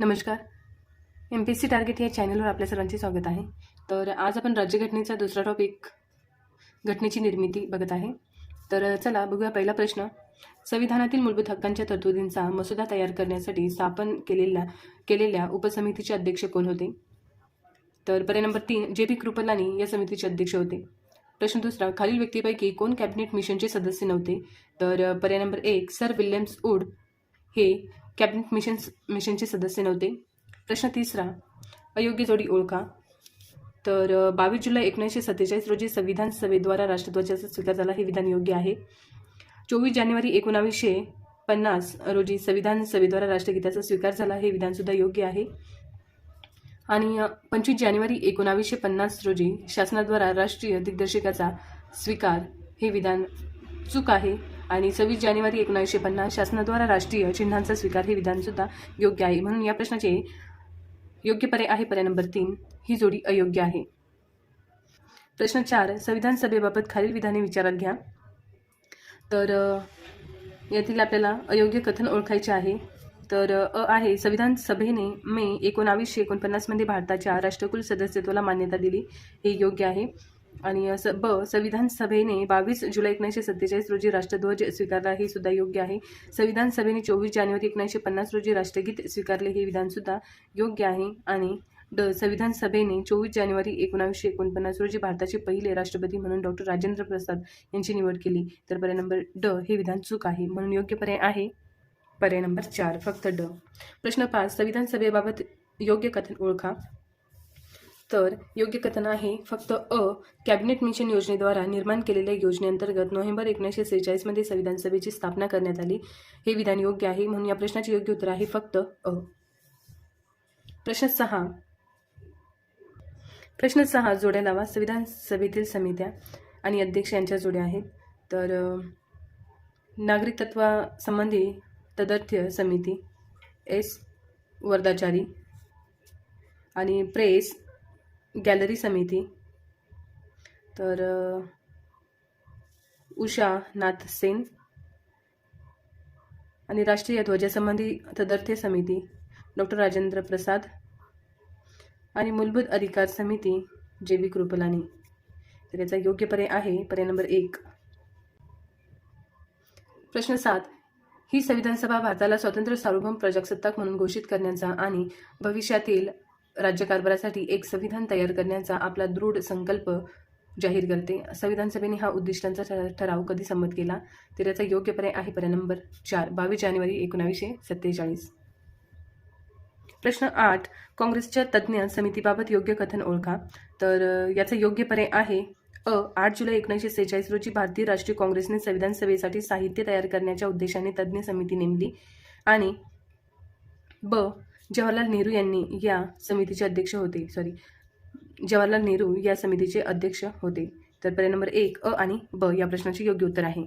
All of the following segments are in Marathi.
नमस्कार. MPSC टार्गेट या चॅनलवर आपल्या सर्वांचे स्वागत आहे. तर आज आपण राज्यघटनेचा दुसरा टॉपिक घटनेची निर्मिती बघत आहे. तर चला बघूया पहिला प्रश्न. संविधानातील मूलभूत हक्कांच्या तरतुदींचा मसुदा तयार करण्यासाठी स्थापन केलेल्या उपसमितीचे अध्यक्ष कोण होते? तर पर्याय नंबर 3 JP कृपलानी या समितीचे अध्यक्ष होते. प्रश्न दुसरा. खालील व्यक्तीपैकी कोण कॅबिनेट मिशनचे सदस्य नव्हते? तर पर्याय नंबर 1 सर विल्यम्स वूड हे कॅबिनेट मिशनचे सदस्य नव्हते. प्रश्न तिसरा. अयोग्य जोडी ओळखा. तर 22 जुलै 1947 रोजी संविधान सभेद्वारा राष्ट्रध्वजाचा स्वीकार झाला, हे विधान योग्य आहे. 24 जानेवारी 1950 रोजी संविधान सभेद्वारा राष्ट्रगीताचा स्वीकार झाला, हे विधानसुद्धा योग्य आहे. आणि 25 जानेवारी 1950 रोजी शासनाद्वारा राष्ट्रीय दिग्दर्शकाचा स्वीकार, हे विधान चूक आहे. आणि 26 जानेवारी 1950 शासनाद्वारा राष्ट्रीय चिन्हांचा स्वीकार, हे विधानसुद्धा योग्य आहे. म्हणून या प्रश्नाचे योग्य पर्याय आहे पर्याय नंबर 3, ही जोडी अयोग्य आहे. प्रश्न 4. संविधान सभेबाबत खालील विधाने विचारात घ्या. तर यातील आपल्याला अयोग्य कथन ओळखायचे आहे. तर आहे संविधान सभेने मे 1949 मध्ये भारताच्या राष्ट्रकुल सदस्यत्वाला मान्यता दिली, हे योग्य आहे. आणि संविधान सभेने 22 जुलै 1947 रोजी राष्ट्रध्वज स्वीकारला, हे सुद्धा योग्य आहे. संविधान सभेने 24 जानेवारी 1950 रोजी राष्ट्रगीत स्वीकारले, हे विधानसुद्धा योग्य आहे. आणि संविधान सभेने 24 जानेवारी 1949 रोजी भारताचे पहिले राष्ट्रपती म्हणून डॉक्टर राजेंद्र प्रसाद यांची निवड केली. तर पर्याय नंबर हे विधान चूक आहे. म्हणून योग्य पर्याय आहे पर्याय नंबर 4, फक्त प्रश्न 5. संविधान सभेबाबत योग्य कथन ओळखा. तर योग्य कथन आहे फक्त कॅबिनेट मिशन योजनेद्वारा निर्माण केलेल्या योजनेअंतर्गत नोव्हेंबर 1946 मध्ये संविधान सभेची स्थापना करण्यात आली, हे विधान योग्य आहे. म्हणून या प्रश्नाचे योग्य उत्तर आहे फक्त प्रश्न 6. प्रश्न 6 जोड्या लावा. संविधान सभेतील समित्या आणि अध्यक्ष यांच्या जोड्या आहेत. तर नागरिकत्वासंबंधी तदर्थ्य समिती एस वरदाचारी, आणि प्रेस गॅलरी समिती तर उषा नाथ सेन, आणि राष्ट्रीय ध्वजासंबंधी तदर्थ्य समिती डॉक्टर राजेंद्र प्रसाद, आणि मूलभूत अधिकार समिती JP कृपलानी. तर याचा योग्य पर्याय आहे पर्याय नंबर 1. प्रश्न 7. ही संविधान सभा भारताला स्वतंत्र सार्वभौम प्रजासत्ताक म्हणून घोषित करण्याचा आणि भविष्यातील राज्यकारभारासाठी एक संविधान तयार करण्याचा आपला दृढ संकल्प जाहीर करते. संविधान सभेने हा उद्दिष्टांचा ठराव कधी संमत केला? तर याचा योग्य पर्याय आहे पर्याय नंबर 4, 22 जानेवारी 1947. प्रश्न 8. काँग्रेसच्या तज्ज्ञ समितीबाबत योग्य कथन ओळखा. तर याचा योग्य पर्याय आहे 8 जुलै 1946 रोजी भारतीय राष्ट्रीय काँग्रेसने संविधान सभेसाठी साहित्य तयार करण्याच्या उद्देशाने तज्ज्ञ समिती नेमली, आणि जवाहरलाल नेहरू यांनी या समितीचे अध्यक्ष होते. जवाहरलाल नेहरू या समितीचे अध्यक्ष होते. तर पर्याय नंबर 1 आणि या प्रश्नाचे योग्य उत्तर आहे.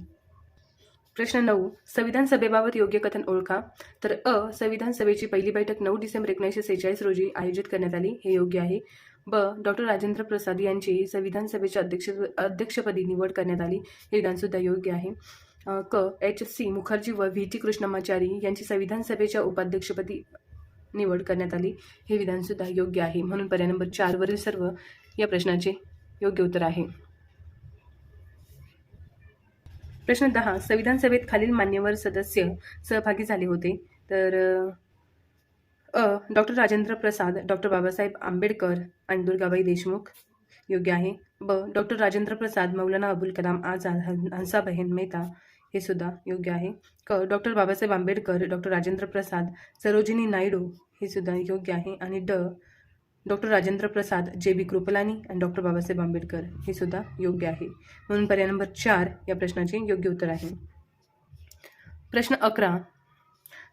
प्रश्न 9. संविधान सभेबाबत योग्य कथन ओळखा. तर संविधान सभेची पहिली बैठक 9 डिसेंबर 1946 रोजी आयोजित करण्यात आली, हे योग्य आहे. डॉक्टर राजेंद्र प्रसाद यांची संविधान सभेच्या अध्यक्षपदी निवड करण्यात आली, हे विधानसुद्धा योग्य आहे. HC मुखर्जी व VT कृष्णमाचारी यांची संविधान सभेच्या उपाध्यक्षपदी निवड करण्यात आली, हे विधानसुद्धा योग्य आहे. म्हणून पर्याय नंबर 4 वरील सर्व या प्रश्नाचे योग्य उत्तर आहे. प्रश्न 10. संविधान सभेत खालील मान्यवर सदस्य सहभागी झाले होते. तर डॉक्टर राजेंद्र प्रसाद, डॉक्टर बाबासाहेब आंबेडकर आणि दुर्गाबाई देशमुख, योग्य आहे. डॉक्टर राजेंद्र प्रसाद, मौलाना अबुल कलाम आझाद, हंसाबहेन मेहता, हे सुद्धा योग्य आहे. डॉक्टर बाबासाहेब आंबेडकर, डॉक्टर राजेंद्र प्रसाद, सरोजिनी नायडू, हे सुद्धा योग्य आहे. आणि डॉक्टर राजेंद्र प्रसाद, JP कृपलानी आणि डॉक्टर बाबासाहेब आंबेडकर, हे सुद्धा योग्य आहे. म्हणून पर्याय नंबर 4 या प्रश्नाचे योग्य उत्तर आहे. प्रश्न 11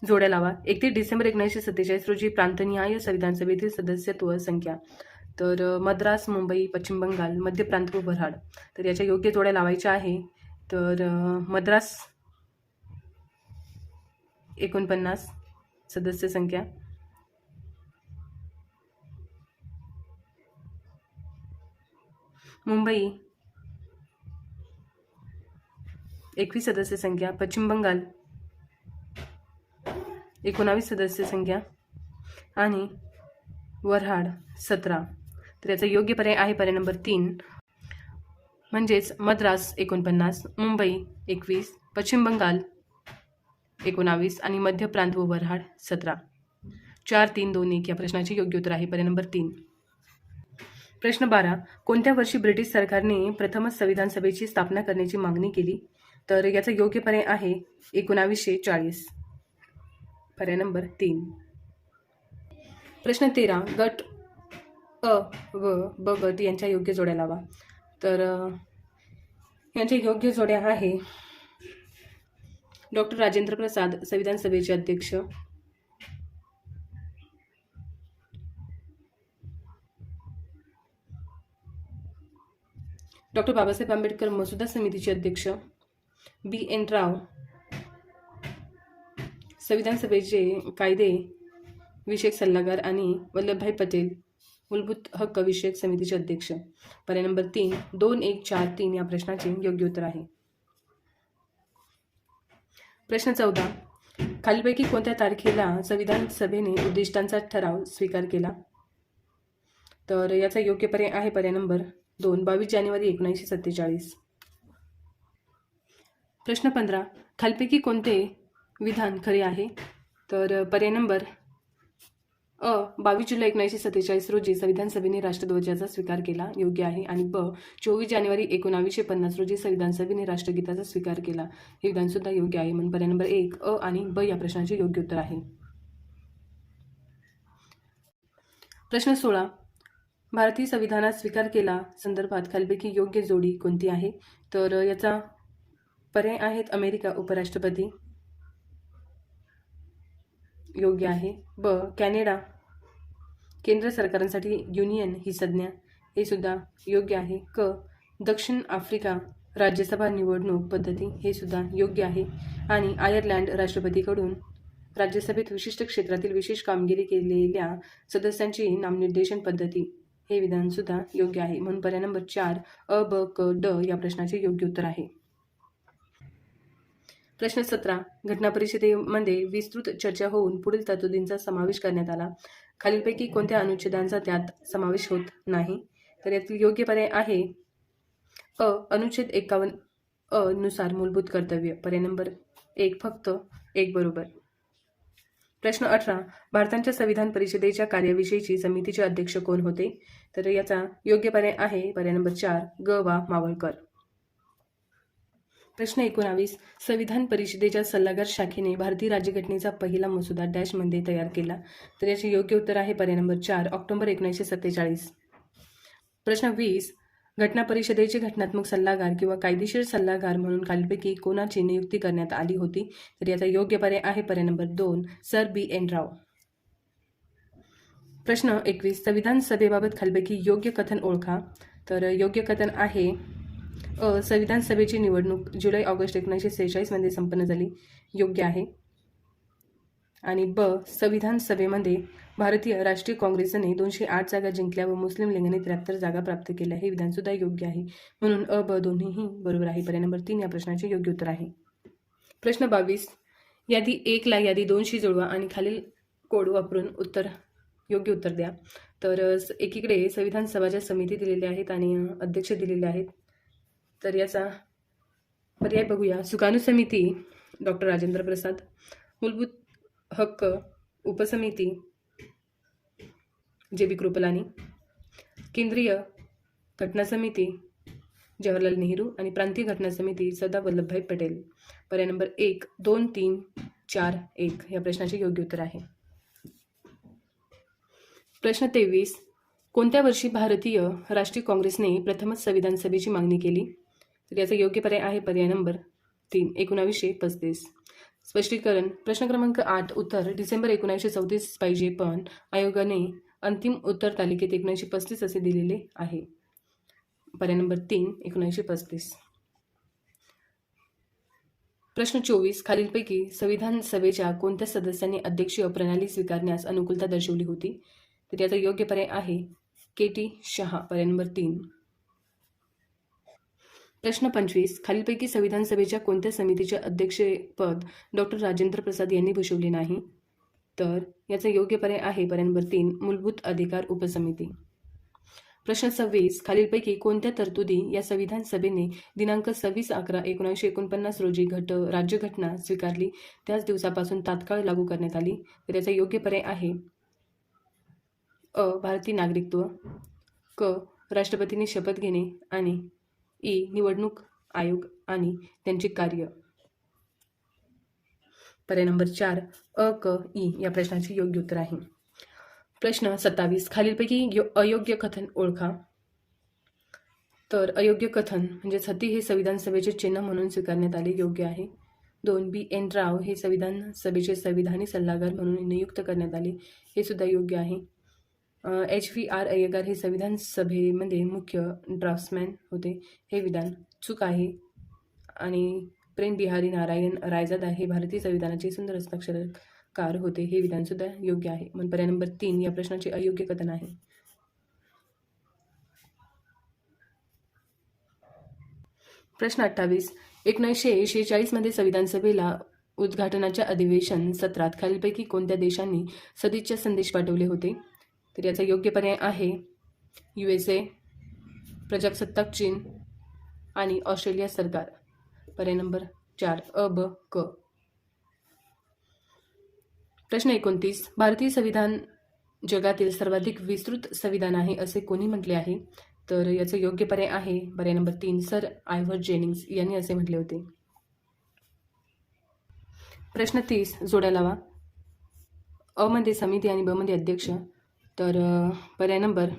जोड्या लावा. 31 डिसेंबर 1947 रोजी प्रांतनिहाय संविधान सभेतील सदस्यत्व संख्या. तर मद्रास, मुंबई, पश्चिम बंगाल, मध्य प्रांत व वऱ्हाड. तर याच्या योग्य जोड्या लावायच्या आहे. तर मद्रास 49 सदस्य संख्या, मुंबई 21 सदस्य संख्या, पश्चिम बंगाल 19 सदस्य संख्या, आणि वऱ्हाड 17. तर याचा योग्य पर्याय आहे पर्याय नंबर 3, म्हणजेच मद्रास 49, मुंबई 21, पश्चिम बंगाल 19 आणि मध्य प्रांत व वऱ्हाड 17. 4, 3, 2, 1 या प्रश्नाचे योग्य उत्तर आहे पर्याय नंबर 3. प्रश्न 12. कोणत्या वर्षी ब्रिटिश सरकारने प्रथमच संविधान सभेची स्थापना करण्याची मागणी केली? तर याचा योग्य पर्याय आहे 1940, पर्याय नंबर 3. प्रश्न 13. गट अ व ब गट यांच्या योग्य जोड्या लावा. तर यांच्या योग्य जोड्या आहे डॉक्टर राजेंद्र प्रसाद, संविधान सभेचे अध्यक्ष, डॉक्टर बाबासाहेब आंबेडकर, मसुदा समितीचे अध्यक्ष, B.N. राव, संविधान सभेचे कायदे विषयक सल्लागार आणि वल्लभभाई पटेल, मूलभूत हक्क विषयक समितीचे अध्यक्ष. पर्याय नंबर 3, 2, 1, 4, 3 या प्रश्नाचे योग्य उत्तर आहे. प्रश्न 14. खालीलपैकी कोणत्या तारखेला संविधान सभेने उद्दिष्टांचा ठराव स्वीकार केला? तर याचा योग्य पर्याय आहे पर्याय नंबर 2, 22 जानेवारी 1947. प्रश्न 15. खालीलपैकी कोणते विधान खरे आहे? तर पर्याय नंबर 22 जुलै 1947 रोजी संविधान सभेने राष्ट्रध्वजाचा स्वीकार केला, योग्य आहे. आणि 24 जानेवारी 1950 रोजी संविधान सभेने राष्ट्रगीताचा स्वीकार केला, हे विधानसुद्धा योग्य आहे. म्हणून पर्याय नंबर 1 आणि ब या प्रश्नाचे योग्य उत्तर आहे. प्रश्न 16. भारतीय संविधानात स्वीकार केला संदर्भात खालीलपैकी योग्य जोडी कोणती आहे? तर याचा पर्याय आहेत अमेरिका उपराष्ट्रपती, योग्य आहे. ब कॅनडा केंद्र सरकारांसाठी युनियन ही संज्ञा, हे सुद्धा योग्य आहे. क दक्षिण आफ्रिका राज्यसभा निवडणूक पद्धती, हे सुद्धा योग्य आहे. आणि आयर्लंड राष्ट्रपतीकडून राज्यसभेत विशिष्ट क्षेत्रातील विशेष कामगिरी केलेल्या सदस्यांची नामनिर्देशन पद्धती, हे विधानसुद्धा योग्य आहे. म्हणून पर्याय नंबर 4 अ, ब, क, ड या प्रश्नाचे योग्य उत्तर आहे. प्रश्न 17. घटना परिषदेमध्ये विस्तृत चर्चा होऊन पुढील तरतुदींचा समावेश करण्यात आला. खालीलपैकी कोणत्या अनुच्छेदांचा त्यात समावेश होत नाही? तर यातील योग्य पर्याय आहे अनुच्छेद 51 अ नुसार मूलभूत कर्तव्य, पर्याय नंबर 1 फक्त 1 बरोबर. प्रश्न 18. भारताच्या संविधान परिषदेच्या कार्याविषयीची समितीचे अध्यक्ष कोण होते? तर याचा योग्य पर्याय आहे पर्याय नंबर 4 ग वा मावळकर. प्रश्न 19. संविधान परिषदेच्या सल्लागार शाखेने भारतीय राज्यघटनेचा पहिला मसुदा डॅशमध्ये तयार केला. तर याचे योग्य उत्तर आहे पर्याय नंबर 4 ऑक्टोबर 1947. प्रश्न 20. घटना परिषदेचे घटनात्मक सल्लागार किंवा कायदेशीर सल्लागार म्हणून खालीलपैकी कोणाची नियुक्ती करण्यात आली होती? तर याचा योग्य पर्याय आहे पर्याय नंबर 2 सर B.N. राव. प्रश्न 21. संविधान सभेबाबत खालीलपैकी योग्य कथन ओळखा. तर योग्य कथन आहे संविधान सभेची निवडणूक जुलै-ऑगस्ट 1946 मध्ये संपन्न झाली, योग्य आहे. आणि ब संविधान सभेमध्ये भारतीय राष्ट्रीय काँग्रेसने 208 जागा जिंकल्या व मुस्लिम लीगने 73 जागा प्राप्त केल्या, हे विधानसुद्धा योग्य आहे. म्हणून अ, ब दोन्हीही बरोबर आहे. पर्याय नंबर 3 या प्रश्नाचे योग्य उत्तर आहे. प्रश्न 22. यादी 1 ला यादी 2शी जोडवा आणि खालील कोड वापरून योग्य उत्तर द्या. तर एकीकडे संविधान सभाच्या समिती दिलेल्या आहेत आणि अध्यक्ष दिलेले आहेत. तर याचा पर्याय बघूया. सुकाणू समिती डॉक्टर राजेंद्र प्रसाद, मूलभूत हक्क उपसमिती JB कृपलानी, केंद्रीय घटना समिती जवाहरलाल नेहरू आणि प्रांतीय घटना समिती सरदार वल्लभभाई पटेल. पर्याय नंबर 1, 2, 3, 4, 1 या प्रश्नाचे योग्य उत्तर आहे. प्रश्न 23. कोणत्या वर्षी भारतीय राष्ट्रीय काँग्रेसने प्रथमच संविधान सभेची मागणी केली? तर याचा योग्य पर्याय आहे पर्याय नंबर 3 1935. स्पष्टीकरण. प्रश्न क्रमांक 8. उत्तर डिसेंबर 1934 पाहिजे, पण आयोगाने अंतिम उत्तर तालिकेत 1935 असे दिलेले आहे. पर्याय नंबर 3 1935. प्रश्न 24. खालीलपैकी संविधान सभेच्या कोणत्या सदस्यांनी अध्यक्षीय प्रणाली स्वीकारण्यास अनुकूलता दर्शवली होती? तर याचा योग्य पर्याय आहे KT शहा, पर्याय नंबर 3. प्रश्न 25. खालीलपैकी संविधान सभेच्या कोणत्या समितीचे अध्यक्षपद डॉक्टर राजेंद्र प्रसाद यांनी भूषवले नाही? तर याचा योग्य पर्याय आहे पर्याय नंबर 3 मूलभूत अधिकार उपसमिती. प्रश्न 26 खालीलपैकी कोणत्या तरतुदी या संविधान सभेने दिनांक 26/11/1949 रोजी राज्यघटना स्वीकारली त्याच दिवसापासून तात्काळ लागू करण्यात आली? तर याचा योग्य पर्याय आहे अ भारतीय नागरिकत्व, क राष्ट्रपतींनी शपथ घेणे आणि ई निवडणूक आयोग आणि त्यांचे कार्य. पर्याय नंबर 4 अ क ई या प्रश्नाचे योग्य उत्तर आहे. प्रश्न 27 खालीलपैकी अयोग्य कथन ओळखा. तर अयोग्य कथन म्हणजे सती हे संविधान सभेचे चिन्ह म्हणून स्वीकारण्यात आले, योग्य आहे. 2 B.N. राव हे संविधान सभेचे संविधानी सल्लागार म्हणून नियुक्त करण्यात आले, हे सुद्धा योग्य आहे. H.V.R. अय्यंगार हे संविधान सभेमध्ये मुख्य ड्राफ्ट्समॅन होते, हे विधान चूक आहे. आणि प्रेम बिहारी नारायण रायजादा हे भारतीय संविधानाचे सुंदर हस्ताक्षरकार होते, हे विधान सुद्धा योग्य आहे. मग पर्याय नंबर 3 या प्रश्नाचे अयोग्य कथन आहे. प्रश्न 28 1946 मध्ये संविधान सभेला उद्घाटनाच्या अधिवेशन सत्रात खालीलपैकी कोणत्या देशांनी सदिच्छा संदेश पाठवले होते? तर याचा योग्य पर्याय आहे USA, प्रजासत्ताक चीन आणि ऑस्ट्रेलिया सरकार. पर्याय नंबर 4 अ ब क. प्रश्न 29 भारतीय संविधान जगातील सर्वाधिक विस्तृत संविधान आहे असे कोणी म्हटले आहे? तर याचं योग्य पर्याय आहे पर्याय नंबर 3 सर आयव्हर जेनिंग्स यांनी असे म्हटले होते. प्रश्न 30 जोड्या लावा. अ मध्ये समिती आणि ब मध्ये अध्यक्ष. तर पर्याय नंबर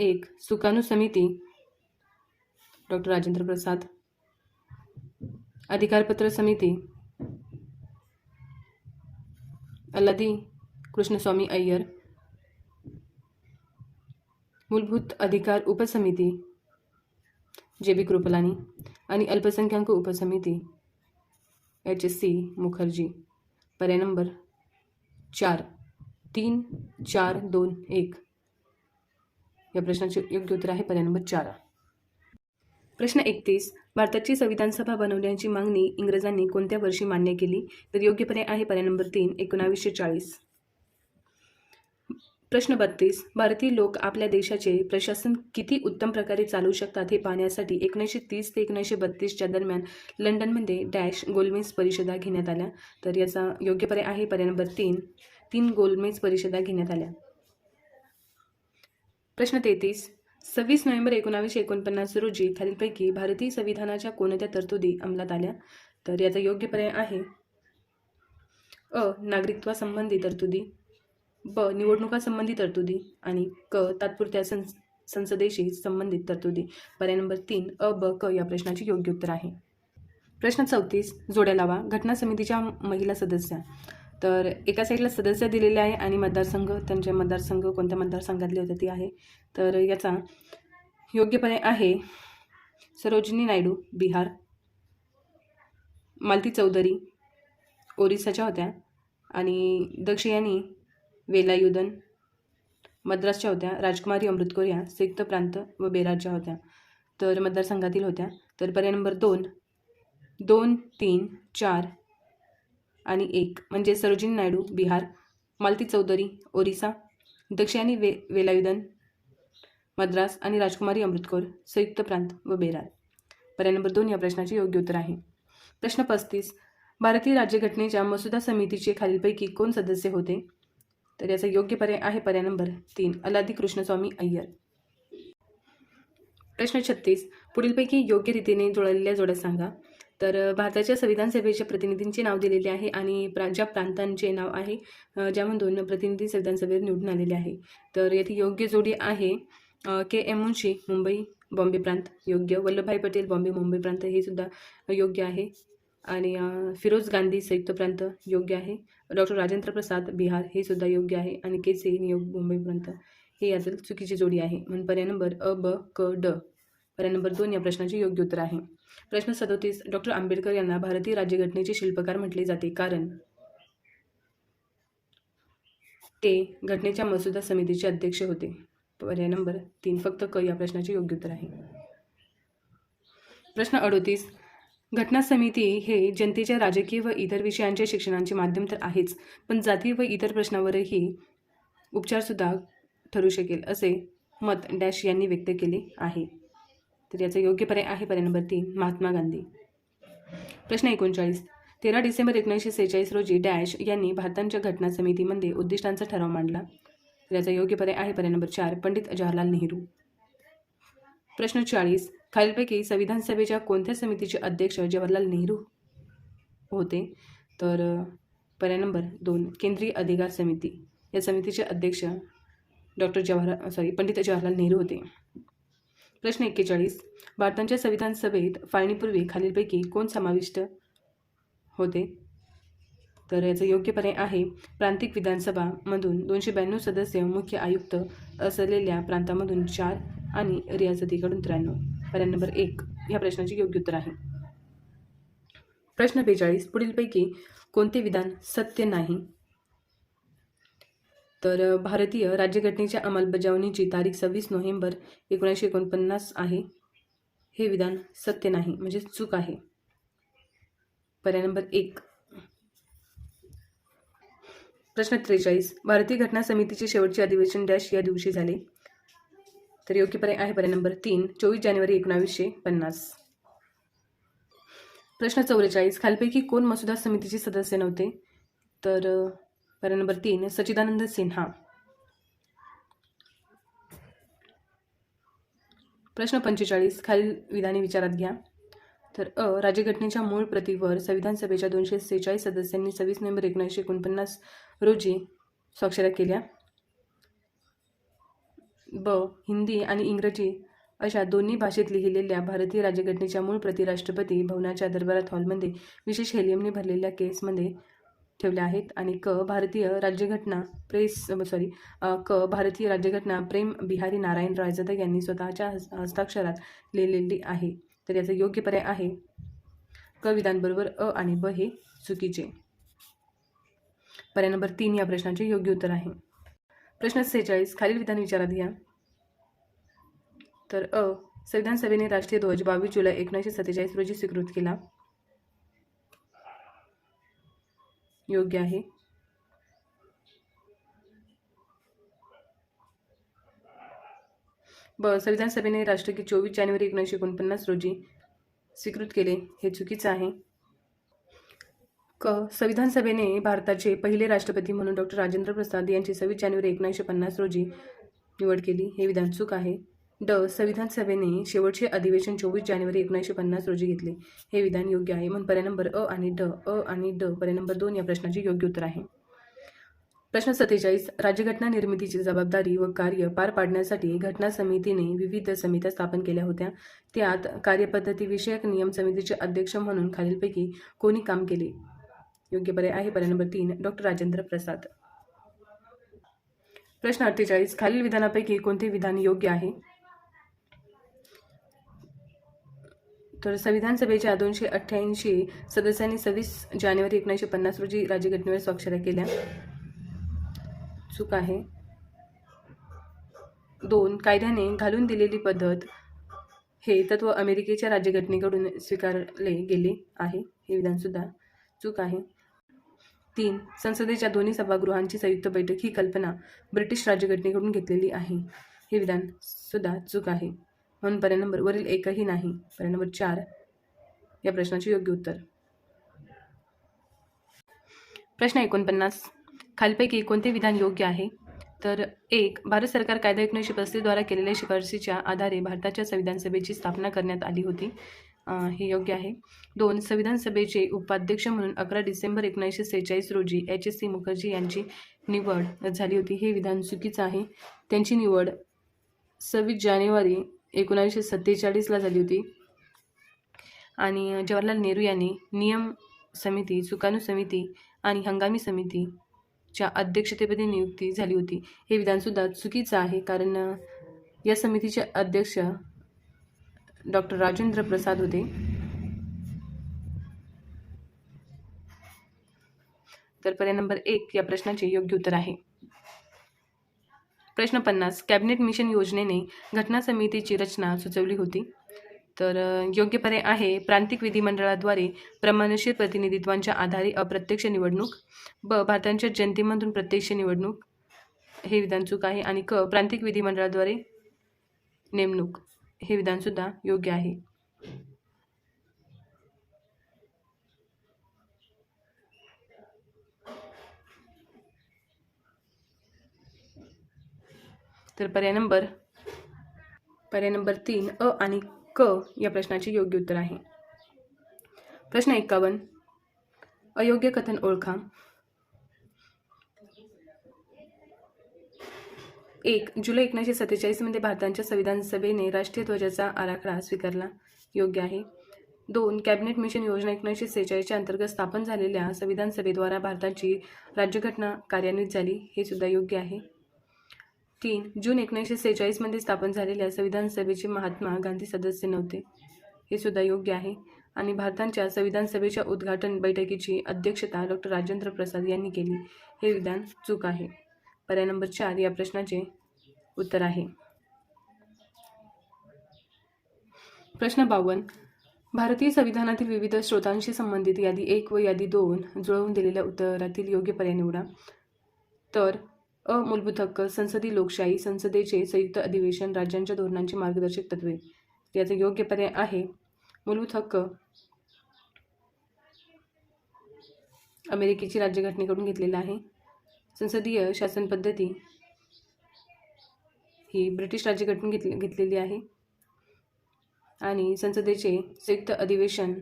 1 सुकाणू समिती डॉक्टर राजेंद्र प्रसाद, अधिकारपत्र समिती अल्लादी कृष्णस्वामी अय्यर, मूलभूत अधिकार उपसमिती JB कृपलानी आणि अल्पसंख्याक उपसमिती HSC मुखर्जी. पर्याय नंबर 4 3 4 2 1 या प्रश्नाचे योग्य उत्तर आहे पर्याय नंबर 4. प्रश्न 31 भारताची संविधान सभा बनवण्याची मागणी इंग्रजांनी कोणत्या वर्षी मान्य केली? तर योग्य पर्याय आहे पर्याय नंबर 3 1940. प्रश्न 32 भारतीय लोक आपल्या देशाचे प्रशासन किती उत्तम प्रकारे चालवू शकतात हे पाहण्यासाठी 1930 ते 1932च्या दरम्यान लंडनमध्ये डॅश गोलमेज परिषदा घेण्यात आल्या. तर याचा योग्य पर्याय आहे पर्याय नंबर 3 गोलमेज परिषदा घेण्यात आल्या. प्रश्न 33 26 नोव्हेंबर 1949 रोजी खालीलपैकी भारतीय संविधानाच्या कोणत्या तरतुदी अंमलात आल्या? तर याचा योग्य पर्याय आहे अ नागरिकत्वासंबंधी तरतुदी, ब निवडणुकासंबंधी तरतुदी आणि क तात्पुरत्या संसदेशी संबंधित तरतुदी. पर्याय नंबर 3 अ ब क या प्रश्नाचे योग्य उत्तर आहे. प्रश्न 34 जोड्या लावा. घटना समितीच्या महिला सदस्या. तर एका साईडला सदस्य दिलेले आहे आणि मतदारसंघ, त्यांचे मतदारसंघ कोणत्या मतदारसंघातले होते ते आहे. तर याचा योग्य पर्याय आहे सरोजिनी नायडू बिहार, मालती चौधरी ओरिसाच्या होत्या आणि दक्षयानी वेलायुधन मद्रासच्या होत्या, राजकुमारी अमृतकौर या संयुक्त प्रांत व बेरारच्या होत्या, तर मतदारसंघातील होत्या. तर पर्याय नंबर 2 3 4 आणि 1 म्हणजे सरोजिनी नायडू बिहार, मालती चौधरी ओरिसा, दक्षयानी वेलायुधन मद्रास आणि राजकुमारी अमृतकौर संयुक्त प्रांत व बेरार. पर्याय नंबर 2 या प्रश्नाचे योग्य उत्तर आहे. प्रश्न 35 भारतीय राज्यघटनेच्या मसुदा समितीचे खालीलपैकी कोण सदस्य होते? तर याचा योग्य पर्याय आहे पर्याय नंबर 3 अल्लादी कृष्णस्वामी अय्यर. प्रश्न 36 पुढीलपैकी योग्य रीतीने जुळलेल्या जोड्या सांगा. तर भारताच्या संविधान सभेच्या प्रतिनिधींचे नाव दिलेले आहे आणि ज्या प्रांतांचे नाव आहे ज्यामधून प्रतिनिधी संविधान सभेत निवडून आलेले आहे. तर येथे योग्य जोडी आहे K.M. मुन्शी मुंबई बॉम्बे प्रांत योग्य, वल्लभभाई पटेल बॉम्बे मुंबई प्रांत हे सुद्धा योग्य आहे आणि फिरोज गांधी संयुक्त प्रांत योग्य आहे, डॉक्टर राजेंद्र प्रसाद बिहार हे सुद्धा योग्य आहे आणि K.C. नियोग मुंबई प्रांत हे यातील चुकीची जोडी आहे. म्हणून पर्याय नंबर अ ब क ड पर्याय नंबर 2 या प्रश्नाचे योग्य उत्तर आहे. प्रश्न 37 डॉक्टर आंबेडकर यांना भारतीय राज्यघटनेचे शिल्पकार म्हटले जाते कारण ते घटनेच्या मसुदा समितीचे अध्यक्ष होते. पर्याय नंबर 3 फक्त क या प्रश्नाचे योग्य उत्तर आहे. प्रश्न 38 घटना समिती हे जनतेच्या राजकीय व इतर विषयांच्या शिक्षणाचे माध्यम तर आहेच, पण जाती व इतर प्रश्नावरही उपचारसुद्धा ठरू शकेल असे मत डॅश यांनी व्यक्त केले आहे. तर याचा योग्य पर्याय आहे पर्याय नंबर 3 महात्मा गांधी. प्रश्न 39. 13 डिसेंबर 1946 रोजी डॅश यांनी भारताच्या घटना समितीमध्ये उद्दिष्टांचा ठराव मांडला. तर याचा योग्य पर्याय आहे पर्याय नंबर 4 पंडित जवाहरलाल नेहरू. प्रश्न 40. खालीलपैकी संविधान सभेच्या कोणत्या समितीचे अध्यक्ष जवाहरलाल नेहरू होते? तर पर्याय नंबर 2 केंद्रीय अधिकार समिती. या समितीचे अध्यक्ष पंडित जवाहरलाल नेहरू होते. प्रश्न 41. भारताच्या संविधान सभेत फाळणीपूर्वी खालीलपैकी कोण समाविष्ट होते? तर याचा योग्य पर्याय आहे प्रांतिक विधानसभा मधून 292 सदस्य, मुख्य आयुक्त असलेल्या प्रांतामधून 4 आणि रियासतीकडून 93. पर्याय नंबर 1 ह्या प्रश्नाचे योग्य उत्तर आहे. प्रश्न 42. पुढीलपैकी कोणते विधान सत्य नाही? तर भारतीय राज्यघटनेच्या अंमलबजावणीची तारीख 26 नोव्हेंबर 1949 आहे. हे विधान सत्य नाही म्हणजे चूक आहे. पर्याय नंबर 1. प्रश्न 43. भारतीय घटना समितीचे शेवटचे अधिवेशन डॅश या दिवशी झाले? तर योग्य पर्याय आहे पर्याय नंबर 3 24 जानेवारी 1950. प्रश्न 44. खालीलपैकी कोण मसुदा समितीचे सदस्य नव्हते? तर पर्याय नंबर 3 सच्चिदानंद सिन्हा. प्रश्न 45. खालील विधाने विचारात घ्या. तर राज्यघटनेच्या मूळ प्रतीवर संविधान सभेच्या 246 सदस्यांनी 26 नोव्हेंबर 1949 रोजी स्वाक्षऱ्या केल्या. ब हिंदी आणि इंग्रजी अशा दोन्ही भाषेत लिहिलेल्या भारतीय राज्यघटनेच्या मूळ प्रती राष्ट्रपती भवनाच्या दरबारात हॉलमध्ये विशेष हेलियमने भरलेल्या केसमध्ये ठेवल्या आहेत. आणि भारतीय राज्यघटना प्रेम बिहारी नारायण रायजादा यांनी स्वतःच्या हस्ताक्षरात लिहिलेली आहे. तर याचा योग्य पर्याय आहे विधान बरोबर आणि ब हे चुकीचे. पर्याय नंबर 3 या प्रश्नाचे योग्य उत्तर आहे. प्रश्न 46. खालील विधान विचारात घ्या. तर संविधान सभेने राष्ट्रीय ध्वज 22 जुलै 1947 रोजी स्वीकृत केला. योग्य आहे. ब संविधान सभेने राष्ट्रगीत 24 जानेवारी 1949 रोजी स्वीकृत केले. हे चुकीचं आहे. संविधान सभेने भारताचे पहिले राष्ट्रपती म्हणून डॉक्टर राजेंद्र प्रसाद यांची 26 जानेवारी 1950 रोजी निवड केली. हे विधान चूक आहे. ड संविधान सभेने शेवटचे अधिवेशन 24 जानेवारी 1950 रोजी घेतले. हे विधान योग्य आहे. म्हणून पर्याय नंबर अ आणि ड पर्याय नंबर 2 या प्रश्नाचे योग्य उत्तर आहे. प्रश्न 47. राज्यघटना निर्मितीची जबाबदारी व कार्य पार पाडण्यासाठी घटना समितीने विविध समित्या स्थापन केल्या होत्या. त्यात कार्यपद्धतीविषयक नियम समितीचे अध्यक्ष म्हणून खालीलपैकी कोणी काम केले? योग्य पर्याय आहे पर्याय नंबर 3 डॉक्टर राजेंद्र प्रसाद. प्रश्न 48. खालील विधानापैकी कोणते विधान योग्य आहे? तर संविधान सभेच्या 288 सदस्यांनी 26 जानेवारी 1950 रोजी राज्यघटनेवर स्वाक्षऱ्या केल्या. चूक आहे. 2 कायद्याने घालून दिलेली पद्धत हे तत्व अमेरिकेच्या राज्यघटनेकडून स्वीकारले गेले आहे. हे विधान सुद्धा चूक आहे. 3 संसदेच्या दोन्ही सभागृहांची संयुक्त बैठक ही कल्पना ब्रिटिश राज्यघटनेकडून घेतलेली आहे. हे विधान सुद्धा चूक आहे. म्हणून पर्याय नंबर वरील एकही नाही. पर्याय नंबर 4 या प्रश्नाचे योग्य उत्तर. प्रश्न 49. खालीलपैकी कोणते विधान योग्य आहे? तर 1 भारत सरकार कायदा 1935 द्वारा केलेल्या शिफारशीच्या आधारे भारताच्या संविधान सभेची स्थापना करण्यात आली होती. हे योग्य आहे. 2 संविधान सभेचे उपाध्यक्ष म्हणून 11 डिसेंबर 1946 रोजी HSC मुखर्जी यांची निवड झाली होती. हे विधान चुकीचं आहे. त्यांची निवड 26 जानेवारी 1947ला झाली होती. आणि जवाहरलाल नेहरू यांनी नियम समिती, सुकाणू समिती आणि हंगामी समितीच्या अध्यक्षतेपदी नियुक्ती झाली होती. हे विधानसुद्धा चुकीचं आहे, कारण या समितीचे अध्यक्ष डॉक्टर राजेंद्र प्रसाद होते. तर पर्याय नंबर 1 या प्रश्नाचे योग्य उत्तर आहे. प्रश्न 50. कॅबिनेट मिशन योजनेने घटना समितीची रचना सुचवली होती. तर योग्य पर्याय आहे प्रांतिक विधिमंडळाद्वारे प्रमाणशीर प्रतिनिधित्वांच्या आधारे अप्रत्यक्ष निवडणूक. ब भारताच्या जनतेमधून प्रत्यक्ष निवडणूक, हे विधान चूक आहे. आणि क प्रांतिक विधिमंडळाद्वारे नेमणूक, हे विधानसुद्धा योग्य आहे. तर पर्याय नंबर 3 अ आणि क या प्रश्नाचे योग्य उत्तर आहे. प्रश्न 51. अयोग्य कथन ओळखा. 1. जुलै 1947 मध्ये भारताच्या संविधान सभेने राष्ट्रीय ध्वजाचा आराखडा स्वीकारला, योग्य आहे. 2. कॅबिनेट मिशन योजना 1946 अंतर्गत स्थापन झालेल्या संविधान सभेद्वारा भारताची राज्यघटना कार्यान्वित झाली, हे सुद्धा योग्य आहे. 3. जून 1946 मध्ये स्थापन झालेल्या संविधान सभेचे महात्मा गांधी सदस्य नव्हते, हे सुद्धा योग्य आहे. आणि भारताच्या संविधान सभेच्या उद्घाटन बैठकीची अध्यक्षता डॉक्टर राजेंद्र प्रसाद यांनी केली, हे विधान चूक आहे. पर्याय नंबर 4 या प्रश्नाचे उत्तर आहे. प्रश्न 52. भारतीय संविधानातील विविध स्रोतांशी संबंधित यादी 1 व यादी 2 जुळवून दिलेल्या उत्तरातील योग्य पर्याय निवडा. तर अ. मूलभूत हक्क, संसदीय लोकशाही, संसदेचे संयुक्त अधिवेशन, राज्यांच्या धोरणांची मार्गदर्शक तत्त्वे. याचा योग्य पर्याय आहे मूलभूत हक्क अमेरिकेची राज्यघटनेकडून घेतलेला आहे. संसदीय शासन पद्धती ही ब्रिटिश राज्यघटनेतून घेतलेली आहे. आणि संसदेचे संयुक्त अधिवेशन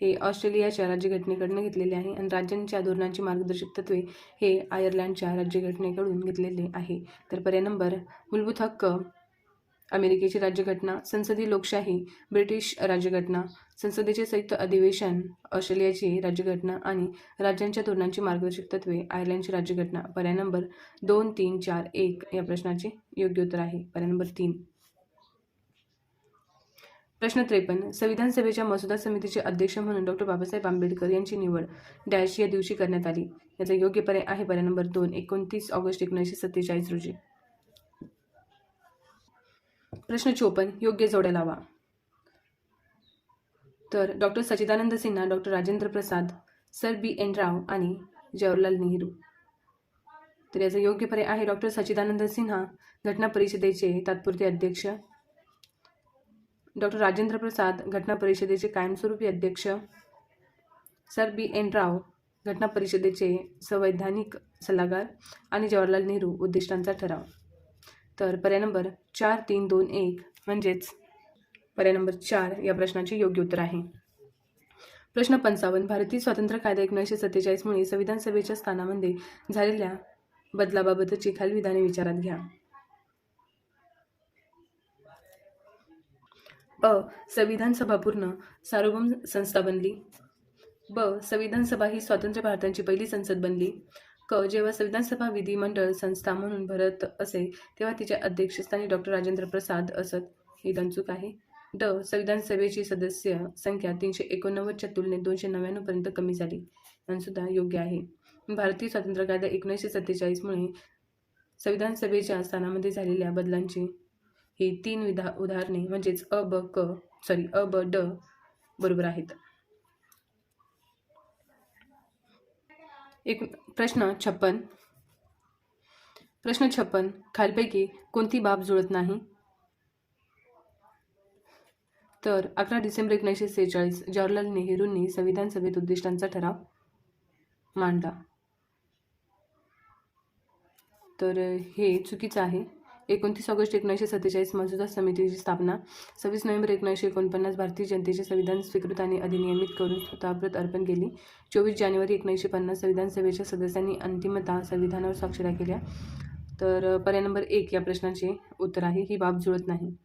हे ऑस्ट्रेलियाच्या राज्यघटनेकडून घेतलेले आहे. आणि राज्यांच्या धोरणांची मार्गदर्शक तत्त्वे हे आयर्लंडच्या राज्यघटनेकडून घेतलेले आहे. तर पर्याय नंबर मूलभूत हक्क अमेरिकेची राज्यघटना, संसदीय लोकशाही ब्रिटिश राज्यघटना, संसदेचे संयुक्त अधिवेशन ऑस्ट्रेलियाची राज्यघटना आणि राज्यांच्या धोरणांची मार्गदर्शक तत्त्वे आयर्लंडची राज्यघटना. पर्याय नंबर 2, 3, 4, 1 या प्रश्नाचे योग्य उत्तर आहे. पर्याय नंबर 3. प्रश्न 53. संविधान सभेच्या मसुदा समितीचे अध्यक्ष म्हणून डॉक्टर बाबासाहेब आंबेडकर यांची निवड डॅश या दिवशी करण्यात आली. याचा योग्य पर्याय आहे पर्याय नंबर 2, 29 ऑगस्ट 1947 रोजी. प्रश्न 54. योग्य जोड्या लावा. तर डॉक्टर सच्चिदानंद Sinha, doctor Rajendra Prasad, sir B.N. राव आणि जवाहरलाल नेहरू. तर याचा योग्य पर्याय आहे डॉक्टर सच्चिदानंद सिन्हा, घटना परिषदेचे तात्पुरते अध्यक्ष. डॉक्टर राजेंद्र प्रसाद, घटना परिषदेचे कायमस्वरूपी अध्यक्ष. Sir B.N. राव, घटना परिषदेचे संवैधानिक सल्लागार. आणि जवाहरलाल नेहरू, उद्दिष्टांचा ठराव. तर पर्याय नंबर 4, 3, 2, 1 म्हणजेच पर्याय नंबर 4 या प्रश्नाचे योग्य उत्तर आहे. प्रश्न 55. भारतीय स्वातंत्र्य कायदा 1947 मुळे संविधान सभेच्या स्थानामध्ये झालेल्या बदलाबाबतची खालील विधाने विचारात घ्या. अ. संविधान सभा पूर्ण सार्वभौम संस्था बनली. ब. संविधान सभा ही स्वतंत्र भारताची पहिली संसद बनली. क. जेव्हा संविधान सभा विधिमंडळ संस्था म्हणून भरत असे तेव्हा तिच्या अध्यक्षस्थानी डॉक्टर राजेंद्र प्रसाद असत, हे विधान चूक आहे. ड. संविधान सभेची सदस्य संख्या 389च्या तुलनेत 299 पर्यंत कमी झाली, सुद्धा योग्य आहे. भारतीय स्वातंत्र्य कायदा 1947 मुळे संविधान सभेच्या स्थानामध्ये झालेल्या बदलांची ही 3 उदाहरणे म्हणजेच अ, ब, ड बरोबर आहेत. प्रश्न 56. खालीलपैकी कोणती बाब जुळत नाही. तर 11 डिसेंबर 1946 जवाहरलाल नेहरूंनी संविधान सभेत उद्दिष्टांचा ठराव मांडला. तर हे चुकीचं आहे. 29 ऑगस्ट 1947 मसुदा समितीची स्थापना. 26 नोव्हेंबर 1949 भारतीय जनतेचे संविधान स्वीकृत आणि अधिनियमित करून स्वतःप्रत अर्पण केली. 24 जानेवारी 1950 संविधान सभेच्या सदस्यांनी अंतिमतः संविधानावर स्वाक्षऱ्या केल्या. तर पर्याय नंबर 1 या प्रश्नाचे उत्तर आहे. ही बाब जुळत नाही.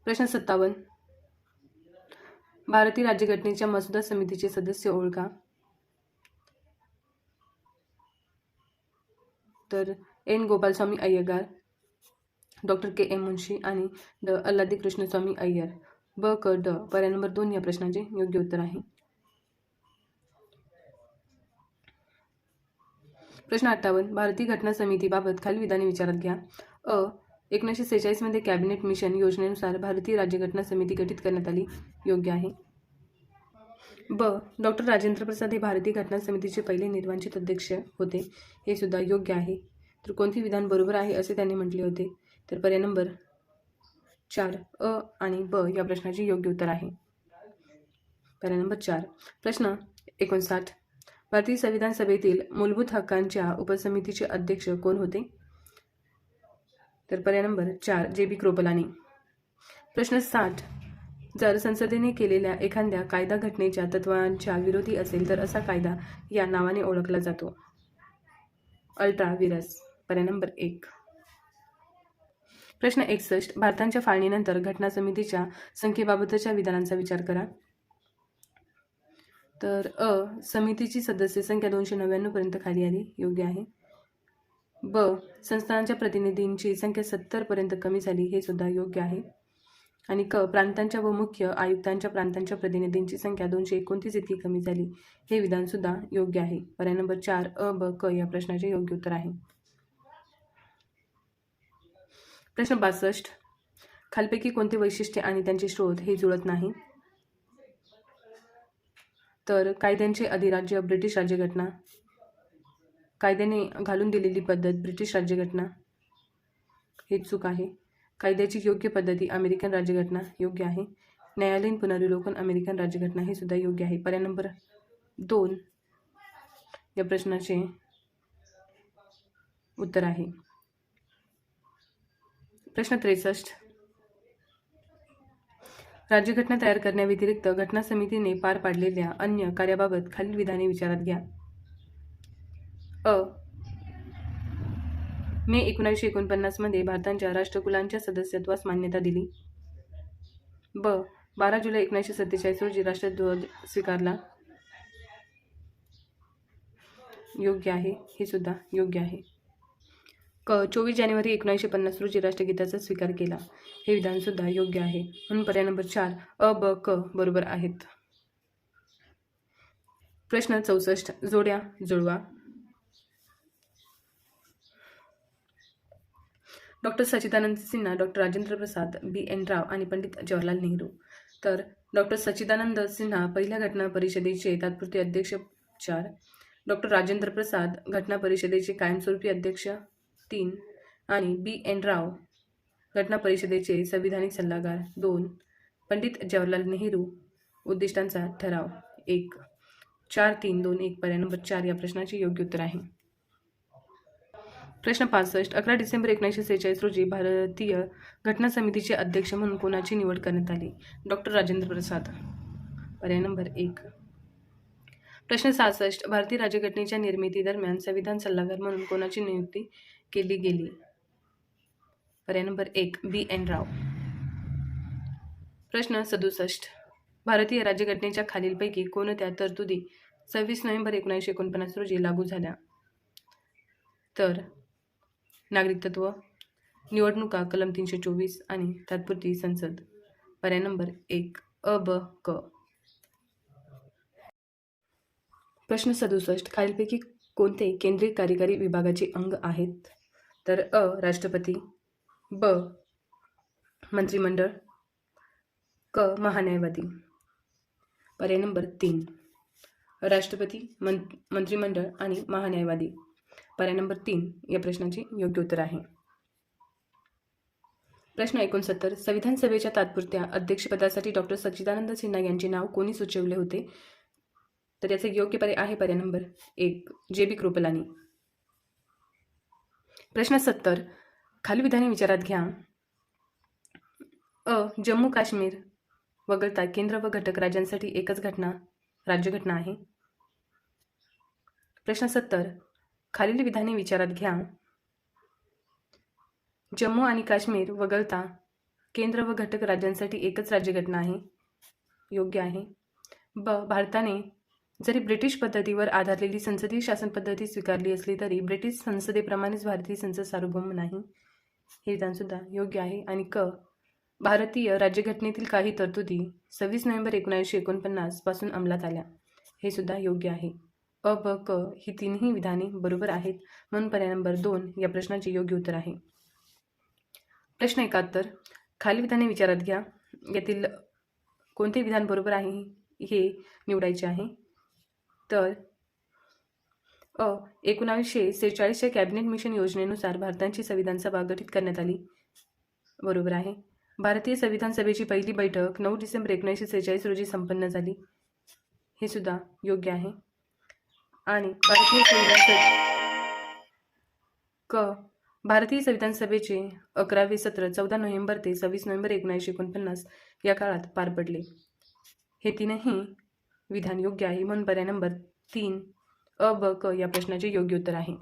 प्रश्न 57. भारतीय राज्यघटनेच्या मसुदा समितीचे सदस्य ओळखा. तर N. Gopalaswami Ayyangar, doctor K.M. Munshi आणि ड. अल्लादी कृष्णस्वामी अय्यर. ब, क, ड. पर्याय नंबर 2 या प्रश्नाचे योग्य उत्तर आहे. प्रश्न 58. भारतीय घटना समितीबाबत खालील विधाने विचारात घ्या. अ. 1946मध्ये कॅबिनेट मिशन योजनेनुसार भारतीय राज्यघटना समिती गठीत करण्यात आली. योग्य आहे. ब. डॉक्टर राजेंद्र प्रसाद हे भारतीय घटना समितीचे पहिले निर्वाचित अध्यक्ष होते. हे सुद्धा योग्य आहे. तर कोणते विधान बरोबर आहे असे त्यांनी म्हटले होते? तर पर्याय नंबर 4 अ आणि ब या प्रश्नाचे योग्य उत्तर आहे. पर्याय नंबर 4. प्रश्न 59. भारतीय संविधान सभेतील मूलभूत हक्कांच्या उपसमितीचे अध्यक्ष कोण होते? तर पर्याय नंबर 4 जे.बी. कृपलानी. प्रश्न 60. जर संसदेने केलेल्या एखाद्या कायदा घटनेच्या तत्वांच्या विरोधी असेल तर असा कायदा या नावाने ओळखला जातो? अल्ट्रा व्हिरस. पर्याय नंबर 1. प्रश्न 61. भारताच्या फाळणीनंतर घटना समितीच्या संख्येबाबतच्या विधानांचा विचार करा. तर अ. समितीची सदस्य संख्या 299 पर्यंत खाली आली. योग्य आहे. ब. संस्थानांच्या प्रतिनिधींची संख्या 70 पर्यंत कमी झाली. हे सुद्धा योग्य आहे. आणि क. प्रांतांच्या व मुख्य आयुक्तांच्या प्रांतांच्या प्रतिनिधींची संख्या 229 इतकी कमी झाली. हे विधान सुद्धा योग्य आहे. पर्याय नंबर 4 अ, ब, क या प्रश्नाचे योग्य उत्तर आहे. प्रश्न 62. खालपैकी कोणते वैशिष्ट्य आणि त्यांचे स्रोत हे जुळत नाही? तर कायद्यांचे अधिराज्य ब्रिटिश राज्यघटना, कायद्याने घालून दिलेली पद्धत ब्रिटिश राज्यघटना हे चूक आहे. कायद्याची योग्य पद्धती अमेरिकन राज्यघटना योग्य आहे. न्यायालयीन पुनर्विलोकन अमेरिकन राज्यघटना हे सुद्धा योग्य आहे. पर्याय नंबर 2 या प्रश्नाचे उत्तर आहे. प्रश्न 63. राज्यघटना तयार करण्याव्यतिरिक्त घटना समितीने पार पाडलेल्या अन्य कार्याबाबत खालील विधाने विचारात घ्या. अ. मे 1949 मध्ये भारताच्या राष्ट्रकुलांच्या सदस्यत्वास मान्यता दिली. ब. 12 जुलै 1947 रोजी राष्ट्रध्वज स्वीकारला. योग्य आहे. हे सुद्धा योग्य आहे. क. 24 जानेवारी 1950 रोजी राष्ट्रगीताचा स्वीकार केला. हे विधान सुद्धा योग्य आहे. म्हणून पर्याय नंबर 4 अ, ब, क बरोबर आहेत. प्रश्न 64. जोड्या जुळवा. डॉक्टर सच्चिदानंद सिन्हा, डॉक्टर राजेंद्र प्रसाद, बी.एन. राव आणि पंडित जवाहरलाल नेहरू. तर डॉक्टर सच्चिदानंद सिन्हा पहिल्या घटना परिषदेचे तात्पुरते अध्यक्ष 4, डॉक्टर राजेंद्र प्रसाद घटना परिषदेचे कायमस्वरूपी अध्यक्ष 3 आणि बी.एन. राव घटना परिषदेचे संविधानिक सल्लागार 2, पंडित जवाहरलाल नेहरू उद्दिष्टांचा ठराव 1. 4, 3, 2, 1 पर्याय नंबर 4 या प्रश्नाचे योग्य उत्तर आहे. प्रश्न 65. 11 डिसेंबर 1946 रोजी भारतीय घटना समितीचे अध्यक्ष म्हणून कोणाची निवड करण्यात आली? डॉक्टर राजेंद्र प्रसाद. पर्याय नंबर 1. प्रश्न 66. भारतीय राज्यघटनेच्या निर्मिती दरम्यान संविधान सल्लागार म्हणून कोणाची नियुक्ती केली गेली? पर्याय नंबर 1 बी.एन. राव. प्रश्न 67. भारतीय राज्यघटनेच्या खालीलपैकी कोणत्या तरतुदी 26 नोव्हेंबर 1949 रोजी लागू झाल्या? तर नागरिकत्व, निवडणुका कलम 324 आणि तात्पुरती संसद. पर्याय नंबर 1 अ, ब, क. प्रश्न 67. खालीलपैकी कोणते केंद्रीय कार्यकारी विभागाचे अंग आहेत? तर अ. राष्ट्रपती, ब. मंत्रिमंडळ, क. महान्यायवादी. पर्याय नंबर 3 राष्ट्रपती, मंत्रिमंडळ आणि महान्यायवादी. पर्याय नंबर 3 या प्रश्नाचे योग्य उत्तर आहे. प्रश्न 69. संविधान सभेच्या तात्पुरत्या अध्यक्षपदासाठी डॉक्टर सच्चिदानंद सिन्हा यांचे नाव कोणी सुचवले होते? तर याचे योग्य पर्याय आहे पर्याय नंबर 1 जे.बी. कृपलानी. प्रश्न 70. खालील विधाने विचारात घ्या. अ. जम्मू काश्मीर वगळता केंद्र व घटक राज्यांसाठी एकच राज्यघटना आहे. प्रश्न 70. खालील विधाने विचारात घ्या. जम्मू आणि काश्मीर वगळता केंद्र व घटक राज्यांसाठी एकच राज्यघटना आहे. योग्य आहे. ब. भारताने जरी ब्रिटिश पद्धतीवर आधारलेली संसदीय शासन पद्धती स्वीकारली असली तरी ब्रिटिश संसदेप्रमाणेच भारतीय संसद सार्वभौम नाही. हे विधानसुद्धा योग्य आहे. आणि क. भारतीय राज्यघटनेतील काही तरतुदी 26 नोव्हेंबर 1949 पासून अंमलात आल्या. हे सुद्धा योग्य आहे. अ, ब, क ही तीनही विधाने बरोबर आहेत. म्हणून पर्याय नंबर 2 या प्रश्नाचे योग्य उत्तर आहे. प्रश्न 71. खालील विधाने विचारात घ्या. यातील कोणते विधान बरोबर आहे हे निवडायचे आहे. तर 1946च्या कॅबिनेट मिशन योजनेनुसार भारताची संविधान सभा गठीत करण्यात आली. बरोबर आहे. भारतीय संविधान सभेची पहिली बैठक 9 डिसेंबर 1946 रोजी संपन्न झाली. हे सुद्धा योग्य आहे. आणि भारतीय संविधान सभेचे 11वे सत्र 14 नोव्हेंबर ते 26 नोव्हेंबर 1949 या काळात पार पडले. हे तीनही विधान योग्य आहे, म्हणून पर्याय नंबर 3 अ, ब, क या प्रश्नाचे योग्य उत्तर आहे.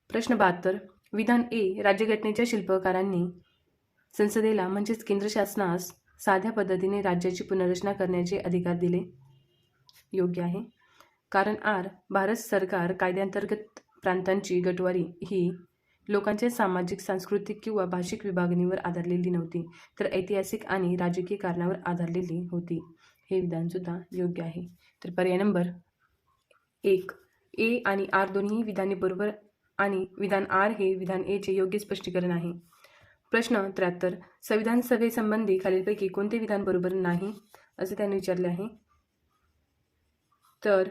प्रश्न 72. विधान ए. राज्यघटनेच्या शिल्पकारांनी संसदेला म्हणजेच केंद्र शासनास साध्या पद्धतीने राज्याची पुनर्रचना करण्याचे अधिकार दिले. योग्य आहे. कारण आर. भारत सरकार कायद्यांतर्गत प्रांतांची गटवारी ही लोकांच्या सामाजिक, सांस्कृतिक किंवा भाषिक विभागणीवर आधारलेली नव्हती, तर ऐतिहासिक आणि राजकीय कारणावर आधारलेली होती. हे विधानसुद्धा योग्य आहे. तर पर्याय नंबर 1 ए आणि आर दोन्ही विधाने बरोबर आणि विधान आर हे विधान एचे योग्य स्पष्टीकरण आहे. प्रश्न 73. संविधान सभेसंबंधी खालीलपैकी कोणते विधान बरोबर नाही असे त्यांनी विचारले आहे. तर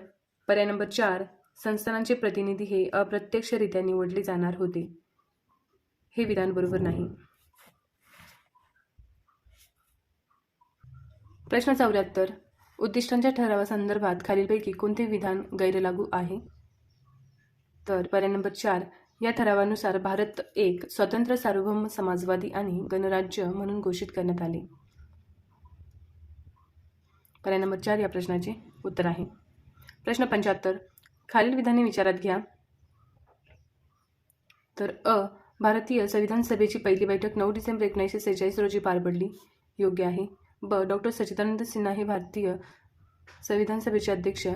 पर्याय नंबर 4 संस्थानांचे प्रतिनिधी हे अप्रत्यक्षरित्या निवडले जाणार होते. हे विधान बरोबर नाही. प्रश्न 74. उद्दिष्टांच्या ठरावासंदर्भात खालीलपैकी कोणते विधान गैरलागू आहे. तर पर्याय नंबर 4 या ठरावानुसार भारत एक स्वतंत्र सार्वभौम समाजवादी आणि गणराज्य म्हणून घोषित करण्यात आले. पर्याय नंबर 4 या प्रश्नाचे उत्तर आहे. प्रश्न 75. खालील विधाने विचारात घ्या. तर अ. भारतीय संविधान सभेची पहिली बैठक 9 डिसेंबर 1946 रोजी पार पडली. योग्य आहे. ब. डॉक्टर सच्चिदानंद सिन्हा हे भारतीय संविधान सभेचे अध्यक्ष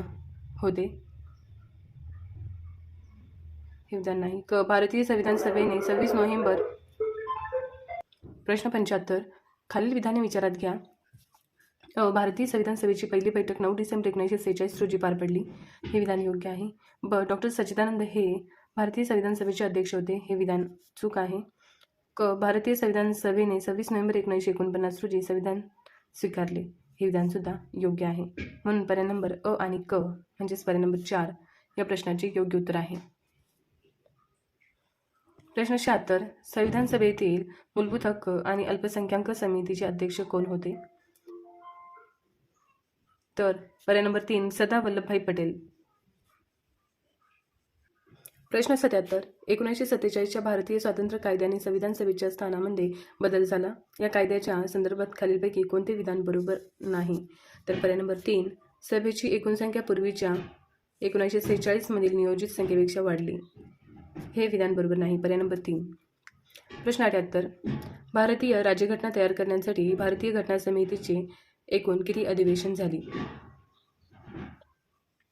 होते. हे विधान नाही. क. भारतीय संविधान सभेने 26 नोव्हेंबर. प्रश्न 75. खालील विधाने विचारात घ्या. अ. भारतीय संविधान सभेची पहिली बैठक 9 डिसेंबर 1946 रोजी पार पडली. हे विधान योग्य आहे. ब. डॉक्टर सच्चिदानंद हे भारतीय संविधान सभेचे अध्यक्ष होते. हे विधान चूक आहे. क. भारतीय संविधान सभेने 26 नोव्हेंबर 1949 रोजी संविधान स्वीकारले. हे विधानसुद्धा योग्य आहे. म्हणून पर्याय नंबर अ आणि क म्हणजेच पर्याय नंबर 4 या प्रश्नाचे योग्य उत्तर आहे. प्रश्न 76. संविधान सभेतील मूलभूत हक्क आणि अल्पसंख्याक समितीचे अध्यक्ष कोण होते. तर पर्याय नंबर 3 सरदार वल्लभभाई पटेल. प्रश्न 77. 1947च्या भारतीय स्वातंत्र्य कायद्याने संविधान सभेच्या स्थानामध्ये बदल झाला. या कायद्याच्या संदर्भात खालीलपैकी कोणते विधान बरोबर नाही. तर पर्याय नंबर 3 सभेची एकूण संख्या पूर्वीच्या 1946 मधील नियोजित संख्येपेक्षा वाढली. हे विधान बरोबर नाही. पर्याय नंबर 3. प्रश्न 78. भारतीय राज्यघटना तयार करण्यासाठी भारतीय घटना समितीचे एकूण किती अधिवेशन झाली.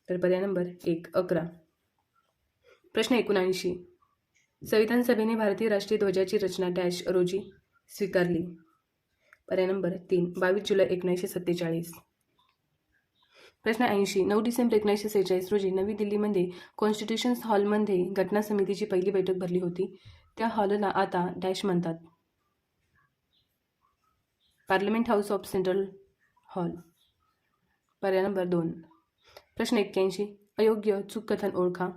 तर पर्याय नंबर 1 11. प्रश्न 79. संविधान सभेने भारतीय राष्ट्रीय ध्वजाची रचना डॅश रोजी स्वीकारली. पर्याय नंबर 3 22 जुलै 1947. प्रश्न 80. 9 डिसेंबर 1946 रोजी नवी दिल्लीमध्ये कॉन्स्टिट्यूशन हॉलमध्ये घटना समितीची पहिली बैठक भरली होती. त्या हॉलला आता डॅश म्हणतात. Parliament house of central hall. पर्याय नंबर 2. प्रश्न 81. अयोग्य चूक कथन ओळखा.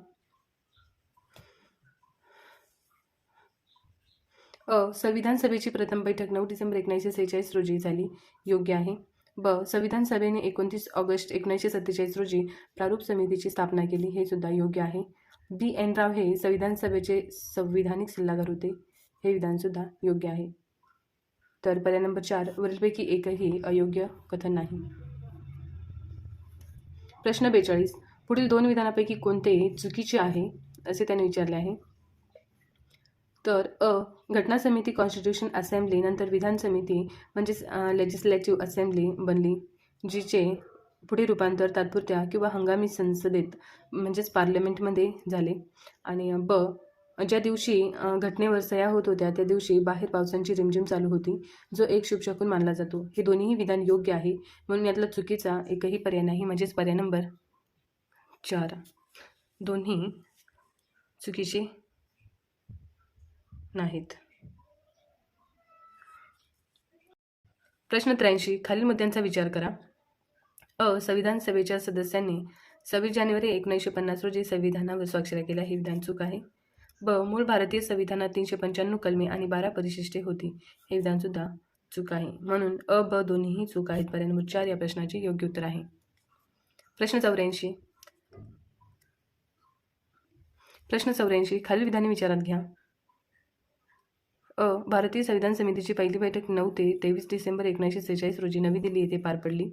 अ. संविधान सभेची प्रथम बैठक 9 डिसेंबर 1946 रोजी झाली. योग्य आहे. ब. संविधान सभेने 29 ऑगस्ट 1947 रोजी प्रारूप समितीची स्थापना केली. हे सुद्धा योग्य आहे. बी. एन. राव हे संविधान सभेचे संविधानिक सल्लागार होते. हे विधानसुद्धा योग्य आहे. तर पर्याय नंबर 4 वरीलपैकी एकही अयोग्य कथन नाही. प्रश्न 42. पुढील 2 विधानापैकी कोणते चुकीचे आहे असे त्याने विचारले आहे. तर अ. घटना समिती कॉन्स्टिट्यूशन असेंब्ली नंतर विधान समिती म्हणजेच लेजिस्लेटिव्ह असेंब्ली बनली, जिचे पुढे रूपांतर तात्पुरत्या किंवा हंगामी संसदेत म्हणजेच पार्लमेंटमध्ये झाले. आणि ब. ज्या दिवशी घटनेवर सह्या होत होत्या त्या दिवशी बाहेर पावसाची रिमझिम चालू होती, जो एक शुभशकुन मानला जातो. हे दोन्ही विधान योग्य आहे, म्हणून यातला चुकीचा एकही पर्याय नाही. म्हणजेच पर्याय नंबर 4 दोन्ही चुकीचे नाहीत. प्रश्न 83 खालील मुद्द्यांचा विचार करा. संविधान सभेच्या सदस्यांनी 26 जानेवारी 1950 रोजी संविधानावर स्वाक्षऱ्या केल्या हे विधान चूक आहे. मूळ भारतीय संविधानात 395 कलमे आणि 12 परिशिष्टे होती हे विधान सुद्धा चूक आहे. म्हणून ब दोन्हीही चूक आहेत. पर्याय नंबर 4 या प्रश्नाचे योग्य उत्तर आहे. प्रश्न 84 खालील विधाने विचारात घ्या. भारतीय संविधान समितीची पहिली बैठक 9 ते 23 डिसेंबर 1946 रोजी नवी दिल्ली येथे पार पडली.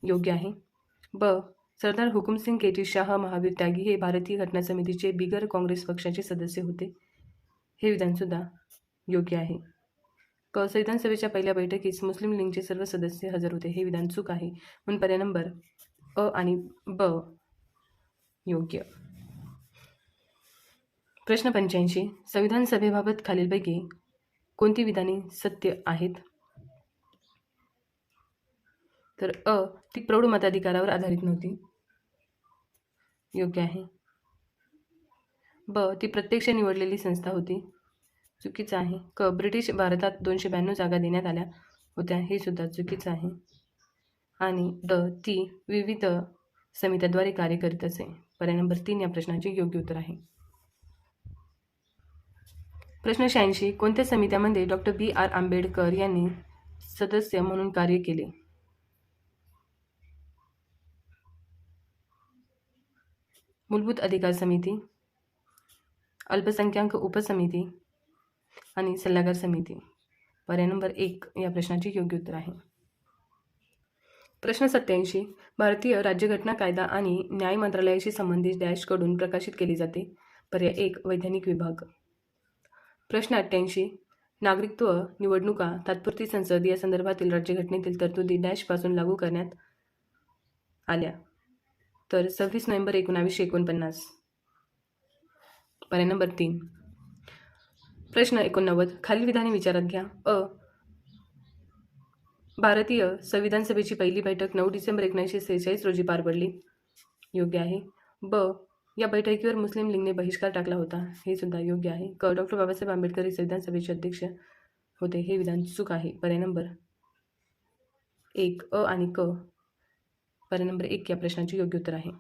योग्य आहे. सरदार हुकुमसिंग केटी शाह महावीर त्यागी हे भारतीय घटना समितीचे बिगर काँग्रेस पक्षाचे सदस्य होते हे विधानसुद्धा योग्य आहे. संविधान सभेच्या पहिल्या बैठकीस मुस्लिम लीगचे सर्व सदस्य हजर होते हे विधान चूक आहे. म्हणून पर्याय नंबर आणि ब योग्य. प्रश्न 85 संविधान सभेबाबत खालीलपैकी कोणती विधाने सत्य आहेत. तर ती प्रौढ मताधिकारावर आधारित नव्हती. योग्य आहे. ती प्रत्यक्ष निवडलेली संस्था होती. चुकीचं आहे. ब्रिटिश भारतात 292 जागा देण्यात आल्या होत्या हे सुद्धा चुकीचं आहे. आणि ती विविध समित्यांद्वारे कार्य करीत असे. पर्याय नंबर 3 या प्रश्नाचे योग्य उत्तर आहे. प्रश्न 86 कोणत्या समित्यामध्ये डॉक्टर B.R. आंबेडकर यांनी सदस्य म्हणून कार्य केले. मूलभूत अधिकार समिती, अल्पसंख्याक उपसमिती आणि सल्लागार समिती. पर्याय नंबर 1 या प्रश्नाचे योग्य उत्तर आहे. प्रश्न 87 भारतीय राज्यघटना कायदा आणि न्याय मंत्रालयाशी संबंधित डॅशकडून प्रकाशित केली जाते. पर्याय 1 वैधानिक विभाग. प्रश्न 88 नागरिकत्व निवडणुका तात्पुरती संसद या संदर्भातील राज्यघटनेतील तरतुदी डॅशपासून लागू करण्यात आल्या. तर 26 नोव्हेंबर 1949. पर्याय नंबर 3. प्रश्न 89 खालील विधाने विचारात घ्या. भारतीय संविधान सभेची पहिली बैठक 9 डिसेंबर 1946 रोजी पार पडली. योग्य आहे. या बैठकीवर मुस्लिम लीगने बहिष्कार टाकला होता हे सुद्धा योग्य आहे. डॉक्टर बाबासाहेब आंबेडकर हे संविधान सभेचे अध्यक्ष होते हे विधान चूक आहे. पर्याय नंबर 1 आणि पर्याय नंबर 1 या प्रश्नाचे योग्य उत्तर आहे.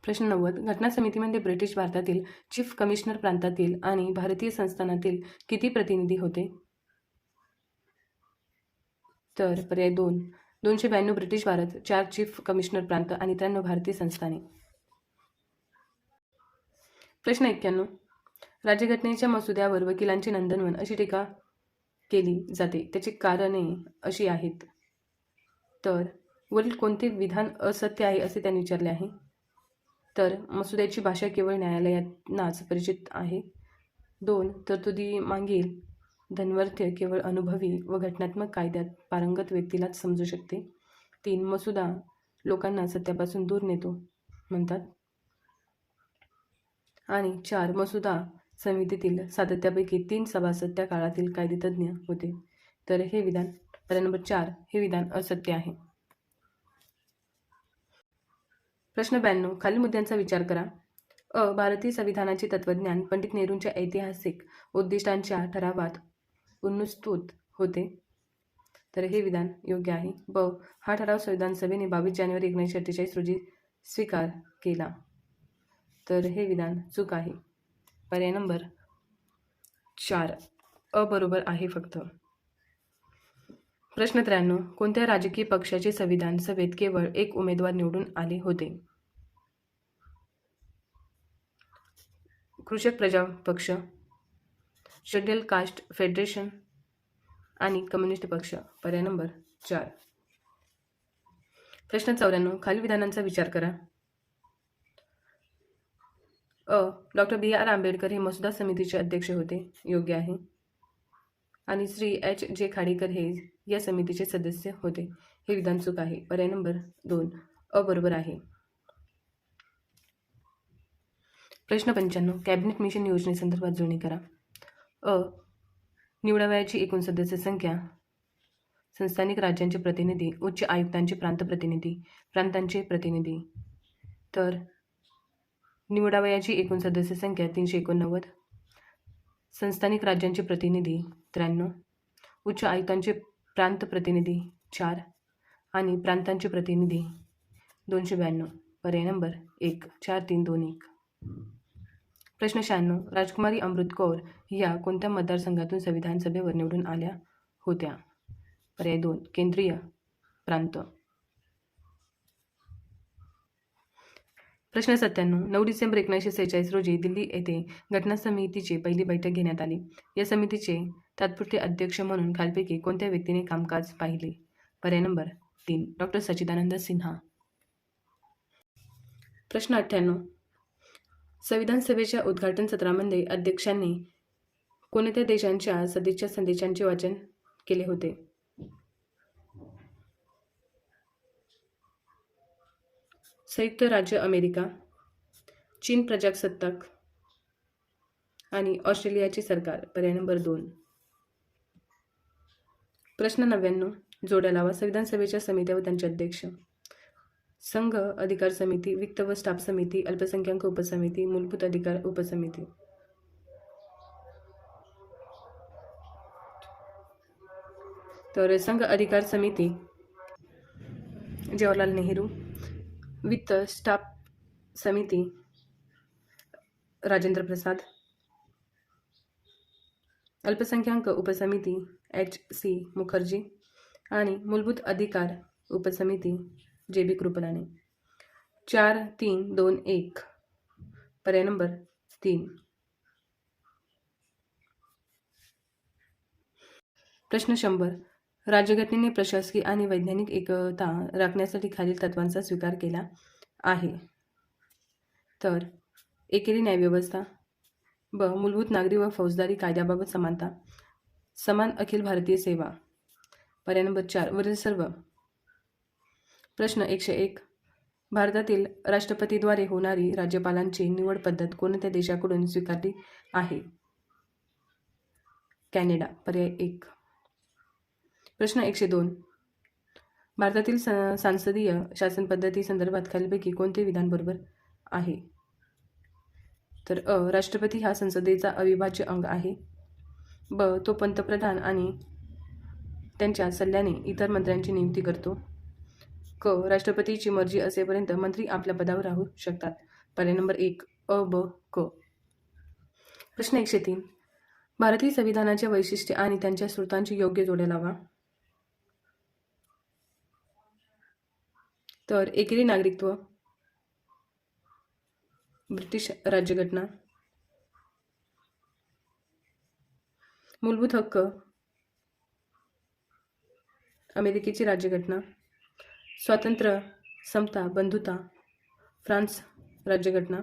प्रश्न 90 घटना समितीमध्ये ब्रिटिश भारतातील चीफ कमिशनर प्रांतातील आणि भारतीय संस्थानातील किती प्रतिनिधी होते. तर पर्याय 2 292 ब्रिटिश भारत, 4 चीफ कमिशनर प्रांत आणि 93 भारतीय संस्थाने. प्रश्न 91 राज्यघटनेच्या मसुद्यावर वकिलांची नंदनवन अशी टीका केली जाते त्याची कारणे अशी आहेत. तर वरील कोणते विधान असत्य आहे असे त्यांनी विचारले आहे. तर मसुद्याची भाषा केवळ न्यायालयानाच परिचित आहे. 2 तरतुदी मागील धन्वर्थ्य केवळ अनुभवी व घटनात्मक कायद्यात पारंगत व्यक्तीलाच समजू शकते. 3 मसुदा लोकांना सत्यापासून दूर नेतो म्हणतात. आणि 4 मसुदा समितीतील सातत्यापैकी 3 सभासद त्या काळातील कायदेतज्ञ होते. तर हे विधान पर्याय नंबर 4 हे विधान असत्य आहे. प्रश्न 92 खालील मुद्द्यांचा विचार करा. भारतीय संविधानाचे तत्त्वज्ञान पंडित नेहरूंच्या ऐतिहासिक उद्दिष्टांच्या ठरावात उन्नुस्तूत होते. तर हे विधान योग्य आहे. हा ठराव संविधान सभेने 22 जानेवारी 1948 रोजी स्वीकार केला. तर हे विधान चूक आहे. पर्याय नंबर 4 बरोबर आहे फक्त. प्रश्न 93 कोणत्या राजकीय पक्षाचे संविधान सभेत केवळ एक उमेदवार निवडून आले होते. कृषक प्रजा पक्ष, शेड्यूल कास्ट फेडरेशन आणि कम्युनिस्ट पक्ष. पर्याय नंबर 4. प्रश्न 94 खालील विधानांचा विचार करा. Doctor B.R. आंबेडकर हे मसुदा समितीचे अध्यक्ष होते. योग्य आहे. आणि श्री H.J. खाडीकर हे या समितीचे सदस्य होते हे विधान चूक आहे. पर्याय नंबर 2 बरोबर आहे. प्रश्न 95 कॅबिनेट मिशन योजनेसंदर्भात जुळणी करा. निवडावयाची एकूण सदस्य संख्या, संस्थानिक राज्यांचे प्रतिनिधी, उच्च आयुक्तांचे प्रांत प्रतिनिधी, प्रांतांचे प्रतिनिधी. तर निवडावयाची एकूण सदस्य संख्या 389. संस्थानिक राज्यांचे प्रतिनिधी 93. उच्च आयुक्तांचे प्रांत प्रतिनिधी 4 आणि प्रांतांचे प्रतिनिधी 292. पर्याय नंबर 1 4 3 2 1. प्रश्न 96. राजकुमारी अमृत कौर या कोणत्या मतदारसंघातून संविधान सभेवर निवडून आल्या होत्या? पर्याय 2 केंद्रीय प्रांत. प्रश्न 97. 9 डिसेंबर 1946 रोजी दिल्ली येथे घटना समितीची पहिली बैठक घेण्यात आली. या समितीचे तात्पुरते अध्यक्ष म्हणून खालीलपैकी कोणत्या व्यक्तीने कामकाज पाहिले? पर्याय नंबर 3 डॉक्टर सच्चिदानंद सिन्हा. प्रश्न 98. संविधान सभेच्या उद्घाटन सत्रामध्ये अध्यक्षांनी कोणत्या देशांच्या सदिच्छा संदेशांचे वाचन केले होते? संयुक्त राज्य अमेरिका, चीन प्रजासत्ताक आणि ऑस्ट्रेलियाचे सरकार. पर्याय नंबर 2. प्रश्न 99. जोड्या लावा. संविधान सभेच्या समित्या व त्यांचे अध्यक्ष: संघ अधिकार समिती, वित्त व स्टाफ समिती, अल्पसंख्याक उपसमिती, मूलभूत अधिकार उपसमिती. तर संघ अधिकार समिती जवाहरलाल नेहरू, वित्त स्टाफ समिती राजेंद्र प्रसाद, अल्पसंख्याक उपसमिती H.C. मुखर्जी आणि मूलभूत अधिकार उपसमिती J.B. कृपलानी. 4 3 2 1. पर्याय नंबर 3. प्रश्न 100. राज्यघटनेने प्रशासकीय आणि वैज्ञानिक एकता राखण्यासाठी खालील तत्वांचा स्वीकार केला आहे. तर एकेरी न्यायव्यवस्था, ब मूलभूत नागरी व फौजदारी कायद्याबाबत समानता, समान अखिल भारतीय सेवा. पर्याय नंबर 4 वरील सर्व. प्रश्न 101. भारतातील राष्ट्रपतीद्वारे होणारी राज्यपालांची निवड पद्धत कोणत्या देशाकडून स्वीकारली आहे? कॅनडा. पर्याय 1. प्रश्न 102. भारतातील सांसदीय शासन पद्धती संदर्भात खालीलपैकी कोणते विधान बरोबर आहे? तर राष्ट्रपती हा संसदेचा अविभाज्य अंग आहे. ब तो पंतप्रधान आणि त्यांच्या सल्ल्याने इतर मंत्र्यांची नियुक्ती करतो. क राष्ट्रपतीची मर्जी असेपर्यंत मंत्री आपल्या पदावर राहू शकतात. पर्याय नंबर 1 अ ब क. प्रश्न 103. भारतीय संविधानाचे वैशिष्ट्य आणि त्यांच्या स्रोतांची योग्य जोड्या लावा. तर एकेरी नागरिकत्व, ब्रिटिश राज्यघटना, मूलभूत हक्क, अमेरिकेची राज्यघटना, स्वातंत्र्य, समता, बंधुता, फ्रान्स राज्यघटना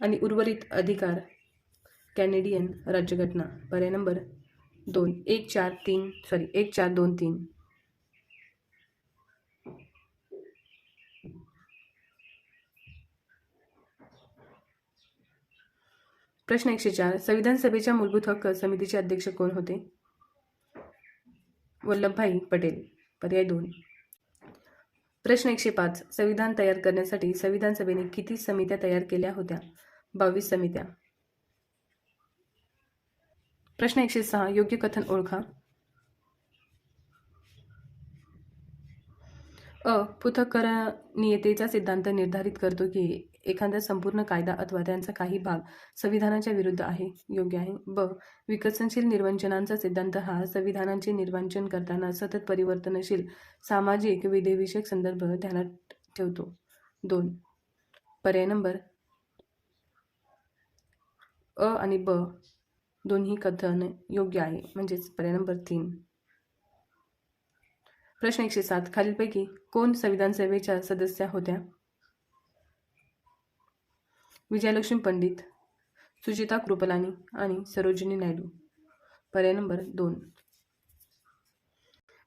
आणि उर्वरित अधिकार, कॅनेडियन राज्यघटना. पर्याय नंबर 2 1 4 2 3. प्रश्न 104. संविधान सभेच्या मूलभूत हक्क समितीचे अध्यक्ष कोण होते? वल्लभभाई पटेल. पर्याय 2. प्रश्न 105. संविधान तयार करण्यासाठी संविधान सभेने किती समित्या तयार केल्या होत्या? 22 समित्या. प्रश्न 106. योग्य कथन ओळखा. पृथक्करणीयतेचा सिद्धांत निर्धारित करतो की एखादा संपूर्ण कायदा अथवा त्यांचा काही भाग संविधानाच्या विरुद्ध आहे. योग्य आहे. ब विकसनशील निर्वचनांचा सिद्धांत हा संविधानाचे निर्वचन करताना सतत परिवर्तनशील सामाजिक विधिविषयक संदर्भ ध्यानात ठेवतो. 2. पर्याय नंबर अ आणि ब दोन्ही कथन योग्य आहे, म्हणजेच पर्याय नंबर 3. प्रश्न 107. खालीलपैकी कोण संविधान सभेच्या सदस्या होत्या? विजयलक्ष्मी पंडित, सुचिता कृपलानी आणि सरोजिनी नायडू. पर्याय नंबर 2.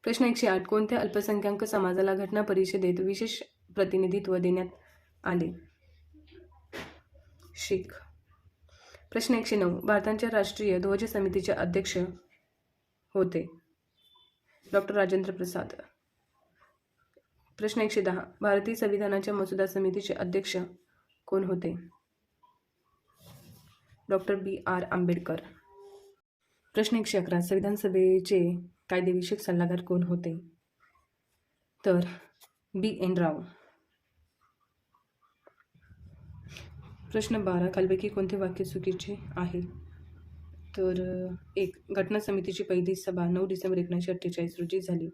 प्रश्न 108. कोणत्या अल्पसंख्याक समाजाला घटना परिषदेत विशेष प्रतिनिधित्व देण्यात आले? शीख. प्रश्न 109. भारताच्या राष्ट्रीय ध्वज समितीचे अध्यक्ष होते? डॉक्टर राजेंद्र प्रसाद. प्रश्न 110. भारतीय संविधानाच्या मसुदा समितीचे अध्यक्ष कोण होते? Doctor B.R. आंबेडकर. प्रश्न 111. संविधान सभेचे कायदेविषयक सल्लागार कोण होते? तर B.N. राव. प्रश्न 12. खालीलपैकी कोणते वाक्य चुकीचे आहे? तर 1. घटना समितीची पहिली सभा 9 डिसेंबर 1948 रोजी झाली.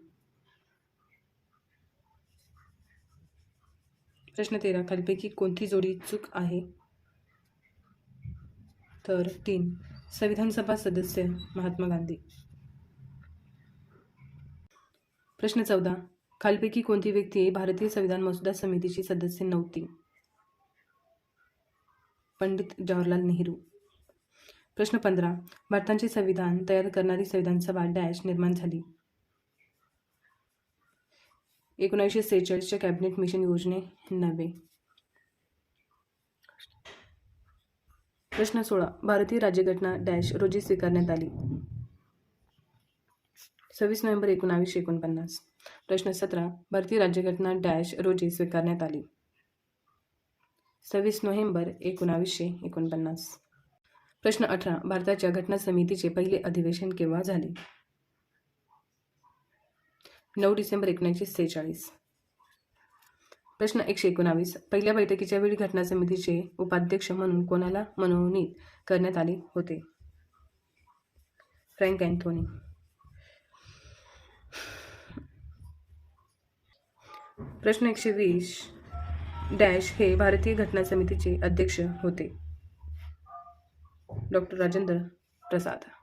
प्रश्न 13. खालीलपैकी कोणती जोडी चूक आहे? तर 3. संविधान सभा सदस्य महात्मा गांधी. प्रश्न 14. खालीलपैकी कोणती व्यक्ती भारतीय संविधान मसुदा समितीची सदस्य नव्हती? पंडित जवाहरलाल नेहरू. प्रश्न 15. भारताचे संविधान तयार करणारी संविधान सभा डॅश निर्माण झाली? 1946च्या कॅबिनेट मिशन योजने नव्हे. प्रश्न 16. भारतीय राज्यघटना डॅश रोजी स्वीकारण्यात आली? 26 नोव्हेंबर 1949. प्रश्न 17. भारतीय राज्यघटना डॅश रोजी स्वीकारण्यात आली? 26 नोव्हेंबर 1949. प्रश्न 18. भारताच्या घटना समितीचे पहिले अधिवेशन केव्हा झाले? 9 डिसेंबर 1946. प्रश्न 119. पहिल्या बैठकीच्या वेळी घटना समितीचे उपाध्यक्ष म्हणून कोणाला मनोनीत करण्यात आले होते? Frank Anthony. प्रश्न 120. डॅश हे भारतीय घटना समितीचे अध्यक्ष होते? डॉक्टर राजेंद्र प्रसाद.